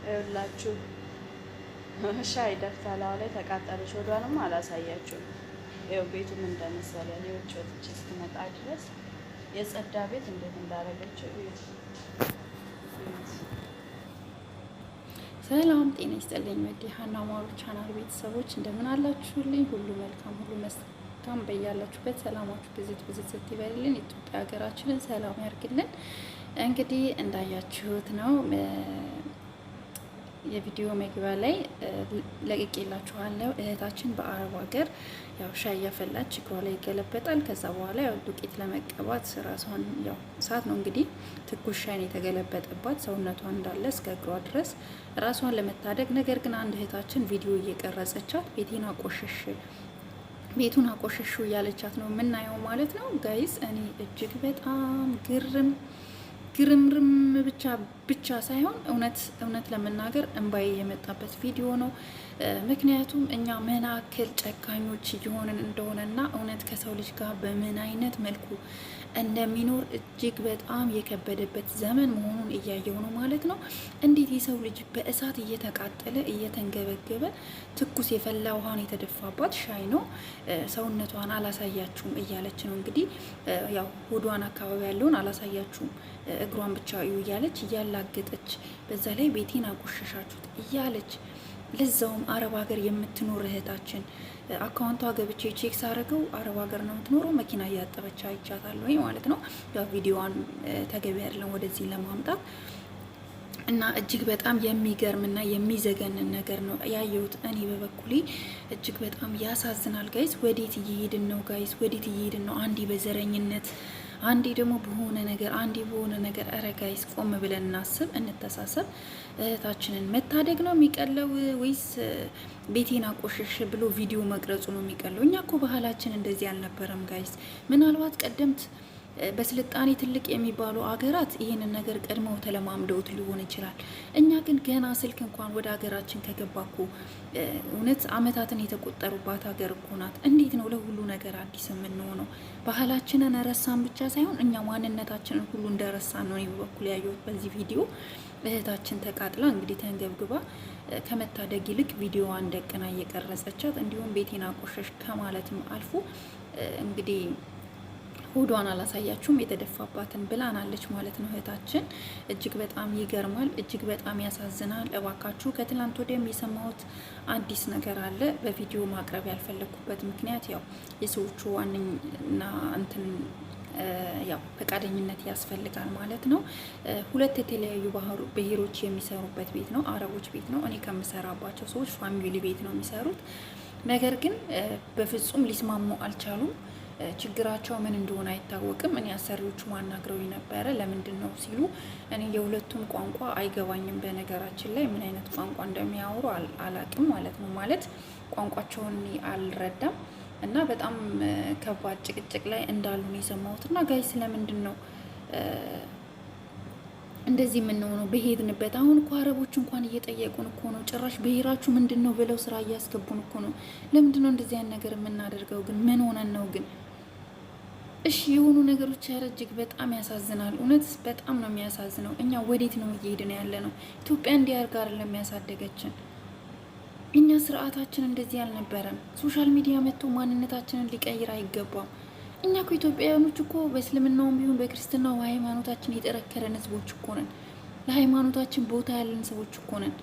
ይኸውላችሁ ሻይ ደፍታ ላዋ ላይ ተቃጠለች። ወዷንም አላሳያችሁም። ይኸው ቤቱ ምን እንደመሰለ ሌሎች ወጥቼ እስክመጣ ድረስ የጸዳ ቤት እንዴት እንዳደረገችው እዩት። ሰላም ጤና ይስጥልኝ። ወዲ ሀና ማሩ ቻናል ቤተሰቦች እንደምን አላችሁልኝ? ሁሉ መልካም ሁሉ መስካም በያላችሁበት ሰላማችሁ ብዝት ስትይበልልን ኢትዮጵያ ሀገራችንን ሰላም ያርግልን። እንግዲህ እንዳያችሁት ነው የቪዲዮ መግቢያ ላይ ለቅቄላችኋለሁ። እህታችን በአረብ ሀገር ያው ሻይ እያፈላች እግሯ ላይ ይገለበጣል። ከዛ በኋላ ያው ዱቄት ለመቀባት ራሷን ያው ሰዓት ነው እንግዲህ ትኩስ ሻይ ነው የተገለበጠባት ሰውነቷን እንዳለ እስከ እግሯ ድረስ ራሷን ለመታደግ። ነገር ግን አንድ እህታችን ቪዲዮ እየቀረጸቻት ቤቱን አቆሸሹ እያለቻት ነው የምናየው ማለት ነው ጋይስ። እኔ እጅግ በጣም ግርምርም ብቻ ሳይሆን እውነት ለመናገር እንባዬ የመጣበት ቪዲዮ ነው። ምክንያቱም እኛ ምን ያክል ጨካኞች እየሆንን እንደሆነና እውነት ከሰው ልጅ ጋር በምን አይነት መልኩ እንደሚኖር እጅግ በጣም የከበደበት ዘመን መሆኑን እያየው ነው ማለት ነው። እንዴት የሰው ልጅ በእሳት እየተቃጠለ እየተንገበገበ ትኩስ የፈላ ውሃን የተደፋባት ሻይ ነው ሰውነቷን አላሳያችሁም እያለች ነው እንግዲህ ያው ሆዷን አካባቢ ያለውን አላሳያችሁም እግሯን ብቻ እዩ እያለች እያላገጠች፣ በዛ ላይ ቤቴን አቆሸሻችሁት እያለች ለዛውም አረብ ሀገር የምትኖር እህታችን አካውንቷ ገብቼ ቼክ ሳረገው አረብ ሀገር ነው የምትኖረው። መኪና እያጠበች አይቻታለሁ ማለት ነው። ያው ቪዲዮዋን ተገቢ አይደለም ወደዚህ ለማምጣት እና እጅግ በጣም የሚገርምና የሚዘገንን ነገር ነው ያየሁት። እኔ በበኩሌ እጅግ በጣም ያሳዝናል ጋይስ። ወዴት እየሄድን ነው ጋይስ? ወዴት እየሄድን ነው? አንዴ በዘረኝነት አንዴ ደግሞ በሆነ ነገር ኧረ ጋይስ ቆም ብለን እናስብ፣ እንተሳሰብ። እህታችንን መታደግ ነው የሚቀለው ወይስ ቤቴን አቆሸሽ ብሎ ቪዲዮ መቅረጹ ነው የሚቀለው? እኛ እኮ ባህላችን እንደዚህ አልነበረም ጋይስ። ምናልባት ቀደምት በስልጣኔ ትልቅ የሚባሉ አገራት ይህንን ነገር ቀድመው ተለማምደውት ሊሆን ይችላል። እኛ ግን ገና ስልክ እንኳን ወደ ሀገራችን ከገባኩ እውነት አመታትን የተቆጠሩባት ሀገር እኮ ናት። እንዴት ነው ለሁሉ ነገር አዲስ የምንሆነው? ባህላችንን ረሳን ብቻ ሳይሆን እኛ ማንነታችንን ሁሉ እንደረሳን ነው በበኩል ያየሁት በዚህ ቪዲዮ። እህታችን ተቃጥላ እንግዲህ ተንገብግባ ከመታደግ ይልቅ ቪዲዮዋን ደቅና እየቀረጸቻት እንዲሁም ቤቴን አቆሸሽ ከማለትም አልፎ እንግዲህ ሆዷን አላሳያችሁም የተደፋባትን ብላናለች ማለት ነው እህታችን። እጅግ በጣም ይገርማል፣ እጅግ በጣም ያሳዝናል። እባካችሁ ከትላንት ወዲያም የሰማሁት አዲስ ነገር አለ። በቪዲዮ ማቅረብ ያልፈለግኩበት ምክንያት ያው የሰዎቹ ዋነኛ እንትን ያው ፈቃደኝነት ያስፈልጋል ማለት ነው። ሁለት የተለያዩ ብሔሮች የሚሰሩበት ቤት ነው፣ አረቦች ቤት ነው። እኔ ከምሰራባቸው ሰዎች ፋሚሊ ቤት ነው የሚሰሩት። ነገር ግን በፍጹም ሊስማሙ አልቻሉም። ችግራቸው ምን እንደሆነ አይታወቅም። እኔ አሰሪዎቹ ማናግረው ነበረ። ለምንድን ነው ሲሉ እኔ የሁለቱም ቋንቋ አይገባኝም። በነገራችን ላይ ምን አይነት ቋንቋ እንደሚያወሩ አላቅም ማለት ነው። ማለት ቋንቋቸውን አልረዳም እና በጣም ከባድ ጭቅጭቅ ላይ እንዳሉ ነው የሰማሁት። እና ጋይ ስለምንድን ነው እንደዚህ የምንሆነው? በሄድንበት አሁን እኮ አረቦች እንኳን እየጠየቁን እኮ ነው። ጭራሽ ብሔራችሁ ምንድን ነው ብለው ስራ እያስገቡን እኮ ነው። ለምንድን ነው እንደዚህ አይነት ነገር የምናደርገው ግን? ምን ሆነን ነው ግን? እሺ የሆኑ ነገሮች እጅግ በጣም ያሳዝናል። እውነት በጣም ነው የሚያሳዝነው። እኛ ወዴት ነው እየሄድን ያለ ነው? ኢትዮጵያ እንዲያርግ አይደለም የሚያሳደገችን። እኛ ስርዓታችን እንደዚህ አልነበረም። ሶሻል ሚዲያ መጥቶ ማንነታችንን ሊቀይር አይገባም። እኛ እኮ ኢትዮጵያውያኖች እኮ በእስልምናውም ቢሆን በክርስትናው ሃይማኖታችን የጠረከረን ህዝቦች እኮ ነን። ለሃይማኖታችን ቦታ ያለን ሰዎች እኮ ነን።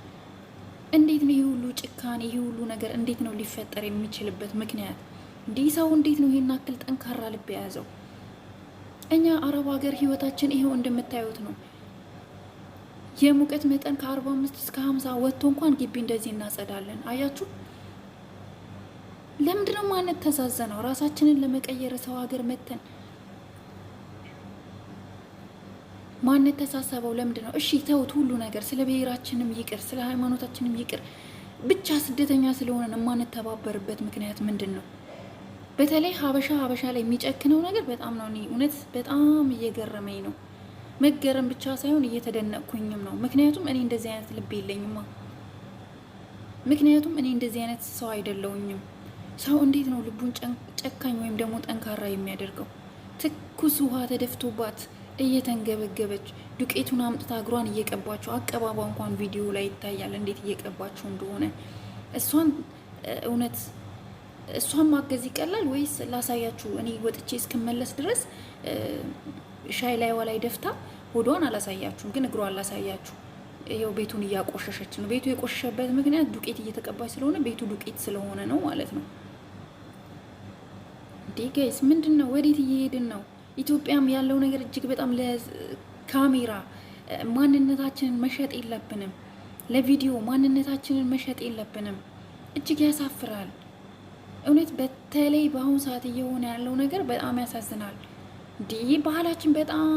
እንዴት ነው ይህ ሁሉ ጭካኔ፣ ይህ ሁሉ ነገር እንዴት ነው ሊፈጠር የሚችልበት ምክንያት? እንዲህ ሰው እንዴት ነው ይሄን አክል ጠንካራ ልብ የያዘው? እኛ አረብ ሀገር ህይወታችን ይሄው እንደምታዩት ነው። የሙቀት መጠን ከ45 እስከ 50 ወጥቶ እንኳን ግቢ እንደዚህ እናጸዳለን። አያችሁ? ለምንድነው ማነት ተዛዘነው? ራሳችንን ለመቀየር ሰው ሀገር መተን ማነት ተሳሰበው? ለምንድነው? እሺ ተውት፣ ሁሉ ነገር ስለ ብሔራችንም ይቅር፣ ስለ ሃይማኖታችንም ይቅር። ብቻ ስደተኛ ስለሆነን የማንተባበርበት ምክንያት ምንድን ነው? በተለይ ሀበሻ ላይ የሚጨክነው ነገር በጣም ነው። እኔ እውነት በጣም እየገረመኝ ነው። መገረም ብቻ ሳይሆን እየተደነቅኩኝም ነው። ምክንያቱም እኔ እንደዚህ አይነት ልብ የለኝማ። ምክንያቱም እኔ እንደዚህ አይነት ሰው አይደለውኝም። ሰው እንዴት ነው ልቡን ጨካኝ ወይም ደግሞ ጠንካራ የሚያደርገው? ትኩስ ውሃ ተደፍቶባት እየተንገበገበች ዱቄቱን አምጥታ እግሯን እየቀባቸው አቀባባ እንኳን ቪዲዮ ላይ ይታያል እንዴት እየቀባቸው እንደሆነ። እሷን እውነት እሷን ማገዝ ይቀላል ወይስ ላሳያችሁ? እኔ ወጥቼ እስክመለስ ድረስ ሻይ ላይዋ ላይ ደፍታ ሆዷን አላሳያችሁም፣ ግን እግሯን ላሳያችሁ። ይኸው ቤቱን እያቆሸሸች ነው። ቤቱ የቆሸሸበት ምክንያት ዱቄት እየተቀባች ስለሆነ ቤቱ ዱቄት ስለሆነ ነው ማለት ነው። እንዴ ጋይስ ምንድን ነው? ወዴት እየሄድን ነው? ኢትዮጵያም ያለው ነገር እጅግ በጣም ለካሜራ ማንነታችንን መሸጥ የለብንም። ለቪዲዮ ማንነታችንን መሸጥ የለብንም። እጅግ ያሳፍራል እውነት። በተለይ በአሁኑ ሰዓት እየሆነ ያለው ነገር በጣም ያሳዝናል። እንዲህ ባህላችን በጣም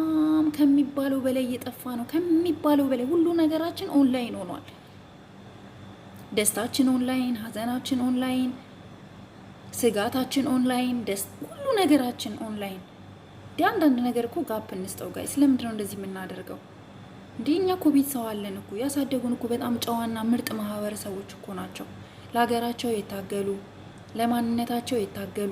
ከሚባለው በላይ እየጠፋ ነው። ከሚባለው በላይ ሁሉ ነገራችን ኦንላይን ሆኗል። ደስታችን ኦንላይን፣ ሀዘናችን ኦንላይን፣ ስጋታችን ኦንላይን፣ ሁሉ ነገራችን ኦንላይን። እንዲህ አንዳንድ ነገር እኮ ጋፕ እንስጠው ጋይ። ስለምንድን ነው እንደዚህ የምናደርገው? እንዲህ እኛ እኮ ቤተሰብ አለን እኮ ያሳደጉን እኮ በጣም ጨዋና ምርጥ ማህበረሰቦች እኮ ናቸው። ለሀገራቸው የታገሉ ለማንነታቸው የታገሉ።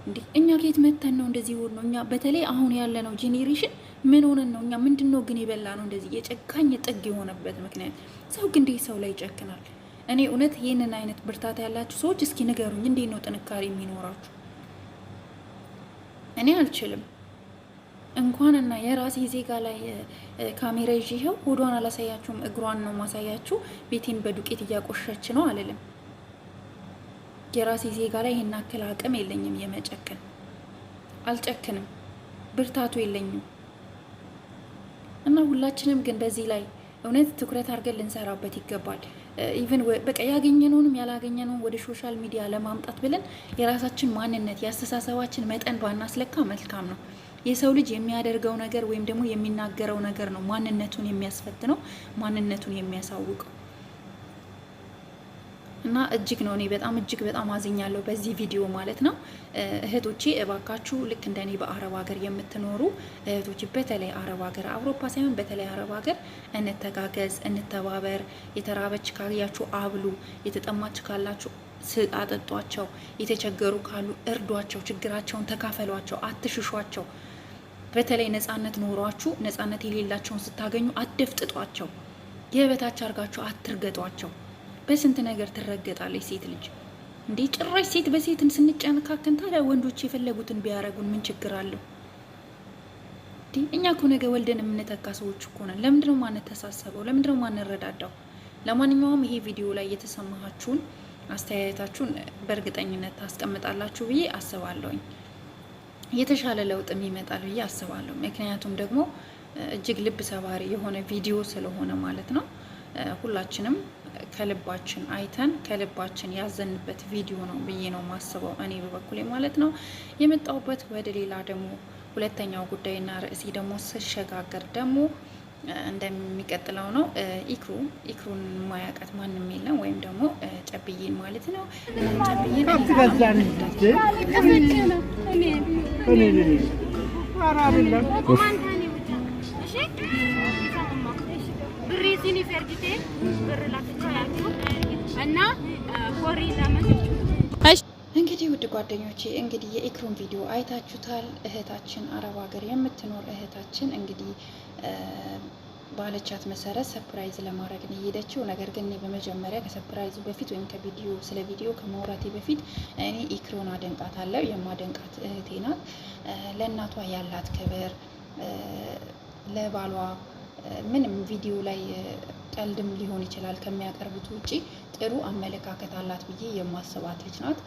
እንዲህ እኛ ከየት መተን ነው እንደዚህ ሆኖ ነው? እኛ በተለይ አሁን ያለነው ጄኔሬሽን ምን ሆነን ነው? እኛ ምንድን ነው ግን የበላ ነው እንደዚህ የጨካኝ ጥግ የሆነበት ምክንያት? ሰው ግን እንዴት ሰው ላይ ይጨክናል? እኔ እውነት ይህንን አይነት ብርታት ያላችሁ ሰዎች እስኪ ንገሩኝ፣ እንዴት ነው ጥንካሬ የሚኖራችሁ? እኔ አልችልም። እንኳንና የራሴ ዜጋ ላይ ካሜራ ይዤ ይኸው ሆዷን አላሳያችሁም፣ እግሯን ነው ማሳያችሁ። ቤቴን በዱቄት እያቆሸች ነው አልልም። የራሴ ዜጋ ላይ ይሄን አክል አቅም የለኝም የመጨከን። አልጨክንም፣ ብርታቱ የለኝም። እና ሁላችንም ግን በዚህ ላይ እውነት ትኩረት አድርገን ልንሰራበት ይገባል። ኢቭን በቃ ያገኘነውንም ያላገኘነውን ወደ ሶሻል ሚዲያ ለማምጣት ብለን የራሳችን ማንነት የአስተሳሰባችን መጠን ባናስለካ መልካም ነው። የሰው ልጅ የሚያደርገው ነገር ወይም ደግሞ የሚናገረው ነገር ነው ማንነቱን የሚያስፈትነው፣ ማንነቱን የሚያሳውቀው። እና እጅግ ነው እኔ በጣም እጅግ በጣም አዝኛለሁ በዚህ ቪዲዮ ማለት ነው። እህቶቼ እባካችሁ ልክ እንደኔ በአረብ ሀገር የምትኖሩ እህቶች፣ በተለይ አረብ ሀገር አውሮፓ ሳይሆን በተለይ አረብ ሀገር እንተጋገዝ፣ እንተባበር። የተራበች ካያችሁ አብሉ፣ የተጠማች ካላችሁ አጠጧቸው፣ የተቸገሩ ካሉ እርዷቸው፣ ችግራቸውን ተካፈሏቸው፣ አትሽሿቸው። በተለይ ነጻነት ኖሯችሁ ነጻነት የሌላቸውን ስታገኙ አትደፍጥጧቸው፣ የበታች አርጋችሁ አትርገጧቸው። በስንት ነገር ትረገጣለች ሴት ልጅ እንዴ! ጭራሽ ሴት በሴትን ስንጨነካከን ታዲያ ወንዶች የፈለጉትን ቢያረጉን ምን ችግር አለው? እኛ እኮ ነገ ወልደን የምንተካ ሰዎች እኮ ነን። ለምንድነው ማንተሳሰበው? ለምንድነው ማንረዳዳው? ለማንኛውም ይሄ ቪዲዮ ላይ የተሰማችሁን አስተያየታችሁን በእርግጠኝነት ታስቀምጣላችሁ ብዬ አስባለሁኝ። የተሻለ ለውጥም ይመጣል ብዬ አስባለሁ። ምክንያቱም ደግሞ እጅግ ልብ ሰባሪ የሆነ ቪዲዮ ስለሆነ ማለት ነው። ሁላችንም ከልባችን አይተን ከልባችን ያዘንበት ቪዲዮ ነው ብዬ ነው ማስበው እኔ በበኩሌ ማለት ነው። የመጣሁበት ወደ ሌላ ደግሞ ሁለተኛው ጉዳይና ርዕሴ ደግሞ ስሸጋገር ደግሞ እንደሚቀጥለው ነው። ኢክሩን ማያውቃት ማንም የለም፣ ወይም ደግሞ ጨብዬን ማለት ነው። ጨብዬን እንግዲህ ውድ ጓደኞቼ እንግዲህ የኢክሩን ቪዲዮ አይታችሁታል። እህታችን አረብ ሀገር የምትኖር እህታችን እንግዲህ ባለቻት መሰረት ሰፕራይዝ ለማድረግ ነው የሄደችው። ነገር ግን እኔ በመጀመሪያ ከሰፕራይዙ በፊት ወይም ስለ ቪዲዮ ከማውራቴ በፊት እኔ ኢክሩን አደንቃታለሁ። የማደንቃት እህቴ ናት። ለእናቷ ያላት ክብር፣ ለባሏ ምንም ቪዲዮ ላይ ቀልድም ሊሆን ይችላል ከሚያቀርቡት ውጪ ጥሩ አመለካከት አላት ብዬ የማስባት ልጅ ናት።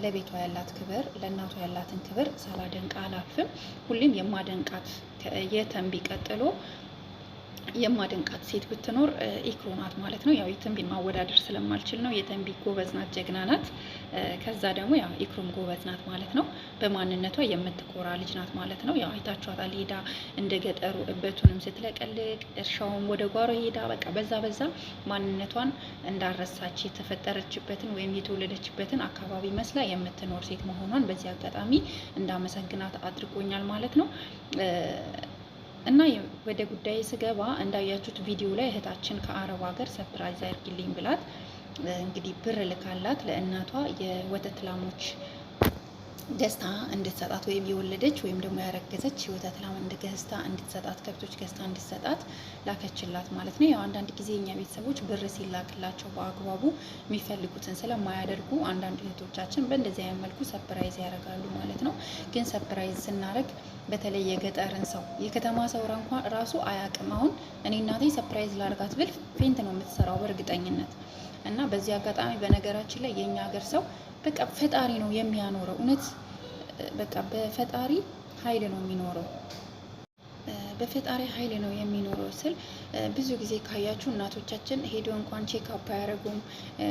ለቤቷ ያላት ክብር፣ ለእናቷ ያላትን ክብር ሳላደንቅ አላልፍም። ሁሌም የማደንቃት የተንቢ ቀጥሎ የማደንቃት ሴት ብትኖር ኢክሩ ናት ማለት ነው። ያው የተንቢን ማወዳደር ስለማልችል ነው። የተንቢ ጎበዝ ናት፣ ጀግና ናት። ከዛ ደግሞ ያው ኢክሩም ጎበዝ ናት ማለት ነው። በማንነቷ የምትኮራ ልጅ ናት ማለት ነው። ያው አይታችኋታል፣ ሄዳ እንደ ገጠሩ እበቱንም ስትለቀልቅ እርሻውም ወደ ጓሮ ሄዳ በቃ በዛ ማንነቷን እንዳረሳች የተፈጠረችበትን ወይም የተወለደችበትን አካባቢ መስላ የምትኖር ሴት መሆኗን በዚህ አጋጣሚ እንዳመሰግናት አድርጎኛል ማለት ነው። እና ወደ ጉዳይ ስገባ እንዳያችሁት ቪዲዮ ላይ እህታችን ከአረብ ሀገር ሰፕራይዝ አድርጊልኝ ብላት እንግዲህ ብር ልካላት ለእናቷ የወተት ላሞች ገዝታ እንድትሰጣት ወይም የወለደች ወይም ደግሞ ያረገዘች የወተት ላም ገዝታ እንድትሰጣት ከብቶች ገዝታ እንድትሰጣት ላከችላት ማለት ነው። ያው አንዳንድ ጊዜ የኛ ቤተሰቦች ብር ሲላክላቸው በአግባቡ የሚፈልጉትን ስለማያደርጉ አንዳንድ እህቶቻችን በእንደዚህ አይነት መልኩ ሰፕራይዝ ያደርጋሉ ማለት ነው። ግን ሰፕራይዝ ስናደርግ በተለይ የገጠርን ሰው የከተማ ሰው እንኳን ራሱ አያውቅም። አሁን እኔ እናቴ ሰፕራይዝ ላርጋት ብል ፌንት ነው የምትሰራው በእርግጠኝነት። እና በዚህ አጋጣሚ በነገራችን ላይ የኛ ሀገር ሰው በቃ ፈጣሪ ነው የሚያኖረው። እውነት በቃ በፈጣሪ ኃይል ነው የሚኖረው። በፈጣሪ ኃይል ነው የሚኖረው ስል ብዙ ጊዜ ካያችሁ እናቶቻችን ሄዶ እንኳን ቼክአፕ አያደርጉም።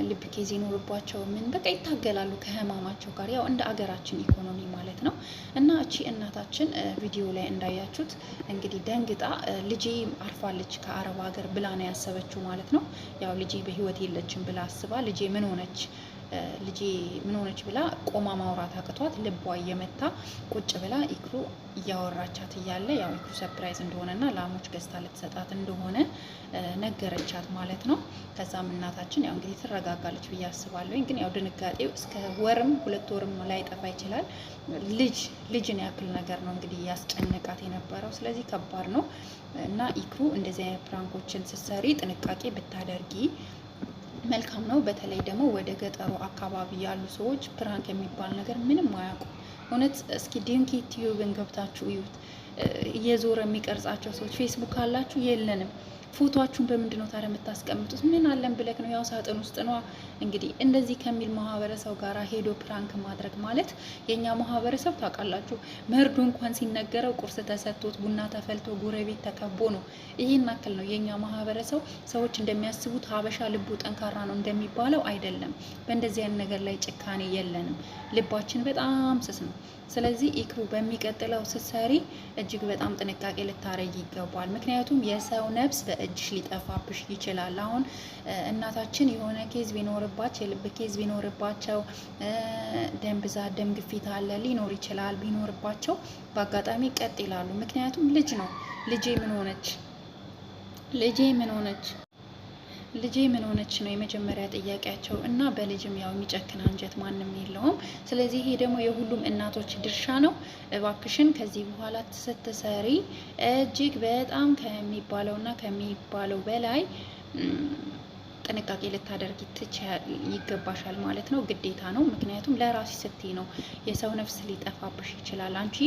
ልብ ኬዝ ይኖርባቸው ምን በቃ ይታገላሉ ከህማማቸው ጋር ያው እንደ አገራችን ኢኮኖሚ ማለት ነው። እና እቺ እናታችን ቪዲዮ ላይ እንዳያችሁት እንግዲህ ደንግጣ ልጄ አርፋለች ከአረብ ሀገር ብላ ነው ያሰበችው ማለት ነው። ያው ልጄ በህይወት የለችም ብላ አስባ ልጄ ምን ሆነች ብላ ቆማ ማውራት አቅቷት ልቧ እየመታ ቁጭ ብላ ኢክሩ እያወራቻት እያለ ያው ኢክሩ ሰርፕራይዝ እንደሆነና ላሞች ገዝታ ልትሰጣት እንደሆነ ነገረቻት ማለት ነው። ከዛም እናታችን ያው እንግዲህ ትረጋጋለች ብዬ አስባለሁ። ግን ያው ድንጋጤው እስከ ወርም 2 ወርም ላይ ጠፋ ይችላል። ልጅን ያክል ነገር ነው እንግዲህ ያስጨነቃት የነበረው። ስለዚህ ከባድ ነው እና ኢክሩ እንደዚህ አይነት ፕራንኮችን ስትሰሪ ጥንቃቄ ብታደርጊ መልካም ነው። በተለይ ደግሞ ወደ ገጠሩ አካባቢ ያሉ ሰዎች ፕራንክ የሚባል ነገር ምንም አያውቁ። እውነት እስኪ ዲንኪ ቲዩብን ገብታችሁ እዩት። እየዞረ የሚቀርጻቸው ሰዎች ፌስቡክ አላችሁ? የለንም። ፎቶአችሁን በምንድን ነው ታዲያ የምታስቀምጡት? ምን አለን ብለክ ነው? ያው ሳጥን ውስጥ ነው። እንግዲህ እንደዚህ ከሚል ማህበረሰብ ጋር ሄዶ ፕራንክ ማድረግ ማለት የኛ ማህበረሰብ ታውቃላችሁ፣ መርዶ እንኳን ሲነገረው ቁርስ ተሰጥቶት ቡና ተፈልቶ ጎረቤት ተከቦ ነው። ይሄን አክል ነው የኛ ማህበረሰብ። ሰዎች እንደሚያስቡት ሀበሻ ልቡ ጠንካራ ነው እንደሚባለው አይደለም። በእንደዚህ አይነት ነገር ላይ ጭካኔ የለንም። ልባችን በጣም ስስ ነው። ስለዚህ ኢክሩ በሚቀጥለው ስትሰሪ እጅግ በጣም ጥንቃቄ ልታረጊ ይገባል። ምክንያቱም የሰው ነፍስ በእጅሽ ሊጠፋብሽ ይችላል። አሁን እናታችን የሆነ ኬዝ ቢኖርባቸው የልብ ኬዝ ቢኖርባቸው ደም ብዛት፣ ደም ግፊት አለ ሊኖር ይችላል። ቢኖርባቸው በአጋጣሚ ቀጥ ይላሉ። ምክንያቱም ልጅ ነው። ልጄ ምን ሆነች? ልጄ ምን ሆነች ነው የመጀመሪያ ጥያቄያቸው። እና በልጅም ያው የሚጨክን አንጀት ማንም የለውም። ስለዚህ ይሄ ደግሞ የሁሉም እናቶች ድርሻ ነው። እባክሽን ከዚህ በኋላ ስትሰሪ እጅግ በጣም ከሚባለውና ከሚባለው በላይ ጥንቃቄ ልታደርጊ ይገባሻል ማለት ነው። ግዴታ ነው። ምክንያቱም ለራስሽ ስትይ ነው። የሰው ነፍስ ሊጠፋብሽ ይችላል። አንቺ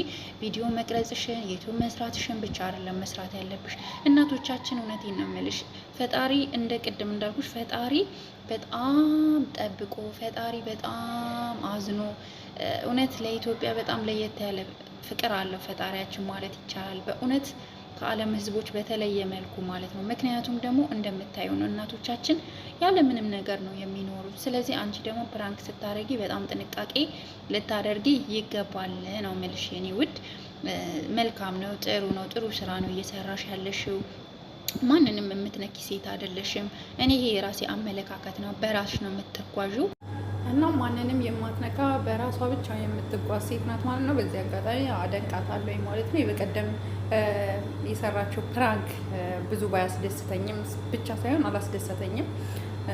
ቪዲዮ መቅረጽሽን ዩቲዩብ መስራትሽን ብቻ አይደለም መስራት ያለብሽ። እናቶቻችን እውነቴን ነው የምልሽ፣ ፈጣሪ እንደ ቅድም እንዳልኩሽ ፈጣሪ በጣም ጠብቆ ፈጣሪ በጣም አዝኖ እውነት ለኢትዮጵያ በጣም ለየት ያለ ፍቅር አለው ፈጣሪያችን ማለት ይቻላል። በእውነት ከዓለም ሕዝቦች በተለየ መልኩ ማለት ነው። ምክንያቱም ደግሞ እንደምታዩ ነው እናቶቻችን ያለ ምንም ነገር ነው የሚኖሩት። ስለዚህ አንቺ ደግሞ ፕራንክ ስታደርጊ በጣም ጥንቃቄ ልታደርጊ ይገባል ነው የምልሽ የኔ ውድ። መልካም ነው፣ ጥሩ ነው፣ ጥሩ ስራ ነው እየሰራሽ ያለሽው። ማንንም የምትነኪ ሴት አይደለሽም። እኔ ይሄ የራሴ አመለካከት ነው። በራስሽ ነው የምትጓዡ እና ማንንም የማትነካ በራሷ ብቻ የምትጓዝ ሴት ናት ማለት ነው። በዚህ አጋጣሚ አደንቃታለሁ ማለት ነው። በቀደም የሰራችው ፕራንክ ብዙ ባያስደስተኝም ብቻ ሳይሆን አላስደሰተኝም።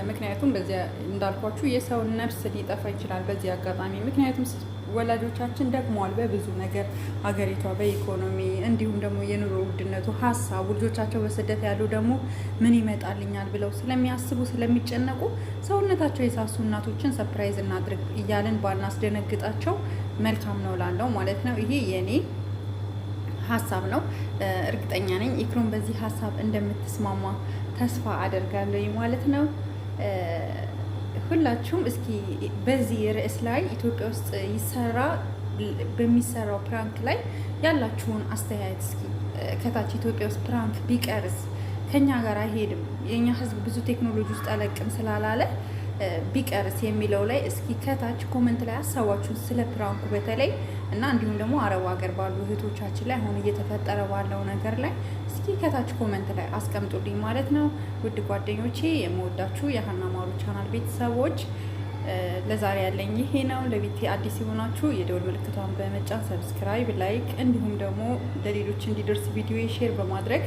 ምክንያቱም በዚያ እንዳልኳችሁ የሰው ነፍስ ሊጠፋ ይችላል በዚህ አጋጣሚ። ምክንያቱም ወላጆቻችን ደክመዋል በብዙ ነገር ሀገሪቷ በኢኮኖሚ እንዲሁም ደግሞ የኑሮ ውድነቱ ሀሳቡ ልጆቻቸው በስደት ያሉ ደግሞ ምን ይመጣልኛል ብለው ስለሚያስቡ ስለሚጨነቁ ሰውነታቸው የሳሱ እናቶችን ሰፕራይዝ እናድርግ እያልን ባናስደነግጣቸው መልካም ነው ላለው ማለት ነው። ይሄ የኔ ሀሳብ ነው። እርግጠኛ ነኝ ኢክሩም በዚህ ሀሳብ እንደምትስማማ ተስፋ አደርጋለሁ ማለት ነው። ሁላችሁም እስኪ በዚህ ርዕስ ላይ ኢትዮጵያ ውስጥ በሚሰራው ፕራንክ ላይ ያላችሁን አስተያየት እስኪ ከታች ኢትዮጵያ ውስጥ ፕራንክ ቢቀርስ ከኛ ጋር አይሄድም፣ የኛ ሕዝብ ብዙ ቴክኖሎጂ ውስጥ አለቅም ስላላለ ቢቀርስ የሚለው ላይ እስኪ ከታች ኮመንት ላይ ሀሳባችሁን ስለ ፕራንኩ በተለይ እና እንዲሁም ደግሞ አረብ ሀገር ባሉ እህቶቻችን ላይ አሁን እየተፈጠረ ባለው ነገር ላይ እስኪ ከታች ኮመንት ላይ አስቀምጡልኝ ማለት ነው። ውድ ጓደኞቼ፣ የምወዳችሁ የሀና ማሩ ቻናል ቤተሰቦች ለዛሬ ያለኝ ይሄ ነው። ለቤቴ አዲስ የሆናችሁ የደወል ምልክቷን በመጫን ሰብስክራይብ፣ ላይክ እንዲሁም ደግሞ ለሌሎች እንዲደርስ ቪዲዮ ሼር በማድረግ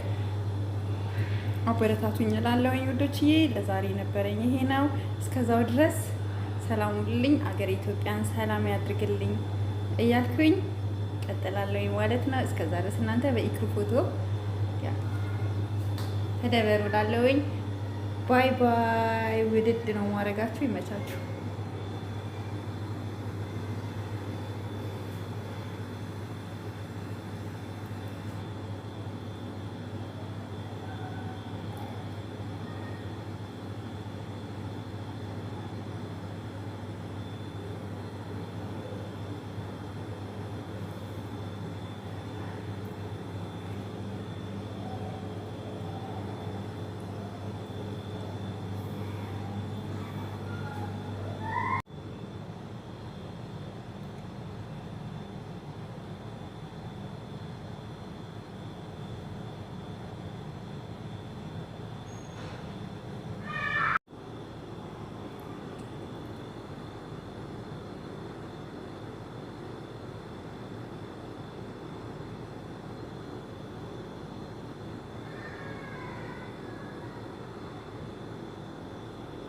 አበረታቱኝ እላለሁኝ ውዶችዬ። ለዛሬ ነበረኝ ይሄ ነው። እስከዛው ድረስ ሰላም ሁኑልኝ። አገር ኢትዮጵያን ሰላም ያድርግልኝ እያልኩኝ ቀጥላለሁ ማለት ነው። እስከዛ ድረስ እናንተ በኢክሩ ፎቶ ተደበሩ ላለውኝ። ባይ ባይ። ውድድ ነው ማድረጋችሁ። ይመቻችሁ።